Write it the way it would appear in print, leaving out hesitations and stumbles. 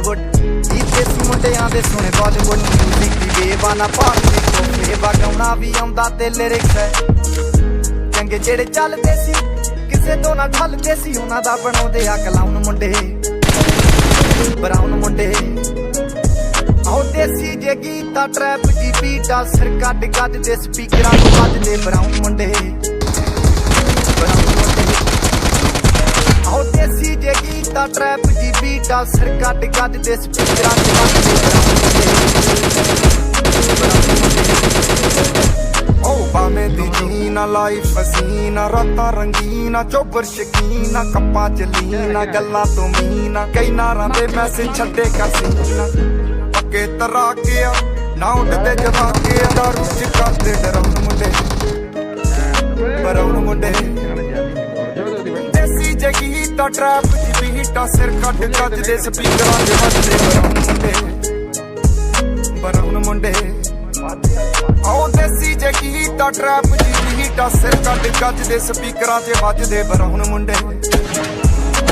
ਬਾਲੀਵੁੱਡ ਇਹ ਦੇਸੀ ਮੁੰਡਿਆਂ ਦੇ ਸੁਣੇ ਬਾਲੀਵੁੱਡ ਮਿਊਜ਼ਿਕ ਦੀ ਬੇਵਾਨਾ ਪਾਰਟੀ ਕੋਫੇ ਵਗਾਉਣਾ ਵੀ ਆਉਂਦਾ ਤੇ ਲਿਰਿਕਸ ਹੈ ਚੰਗੇ ਜਿਹੜੇ ਚੱਲਦੇ ਸੀ ਕਿਸੇ ਤੋਂ ਨਾ ਠੱਲਦੇ ਸੀ ਉਹਨਾਂ ਦਾ ਬਣਾਉਂਦੇ ਆ ਕਲਾਉਨ ਮੁੰਡੇ ਬਰਾਉਨ ਮੁੰਡੇ ਆਉ ਦੇਸੀ ਜੇ ਗੀਤਾ ਟਰੈਪ ਜੀ ਬੀਟਾ ਸਿਰ ਕੱਢ ਗੱਜ ਦੇ ਸਪੀਕਰਾਂ ਤੋਂ ਵੱਜਦੇ ਬਰਾਉਨ ਮੁੰਡੇ ਆਉ ਦੇਸੀ ਜੇ ਗੀਤਾ ਟਰੈਪ ਜੀ ਬੀਟਾ ਸਿਰ ਕੱਢ ਗੱਜ ਦੇ ਸਪੀਕਰਾਂ ਤੋਂ ਵੱਜਦੇ ਓ ਬਾਵੇਂ ਦੀ ਜੀਨਾ ਲਾਈਫ ਹਸੀਨਾ ਰਾਤਾਂ ਰੰਗੀਨਾ ਚੋਬਰ ਸ਼ਕੀਨਾ ਕੱਪਾਂ ਚ ਲੀਨਾ ਗੱਲਾਂ ਤੋਂ ਮੀਨਾ ਕਈ ਨਾਰਾਂ ਦੇ ਮੈਸੇਜ ਛੱਡੇ ਕਸੀਨਾ ਪੱਕੇ ਤਰਾ ਗਿਆ ਨਾ ਉੱਡਦੇ ਜਵਾ ਕੇ ਦਾਰੂ ਚ ਕਰਦੇ ਡਰਾਉਣ ਮੁੰਡੇ ਬਰਾਉਣ ਮੁੰਡੇ ਦੇਸੀ ਜਗੀ ਤਾਂ ਟਰੈਪ ਜੀ ਬੀਟਾ ਸਿਰ ਕੱਢ ਗੱਜ ਦੇ ਸਪੀਕਰਾਂ ਦੇ ਵੱਜਦੇ ਬਰਾਉਣ ਮੁੰਡੇ ਆਉ ਦੇਸੀ ਜੇ ਗੀਤਾ ਟਰੈਪ ਜੀ ਬੀਟਾ ਸਿਰ ਕੱਢ ਗੱਜ ਦੇ ਸਪੀਕਰਾਂ 'ਚ ਵੱਜਦੇ ਬਰਾਉਨ ਮੁੰਡੇ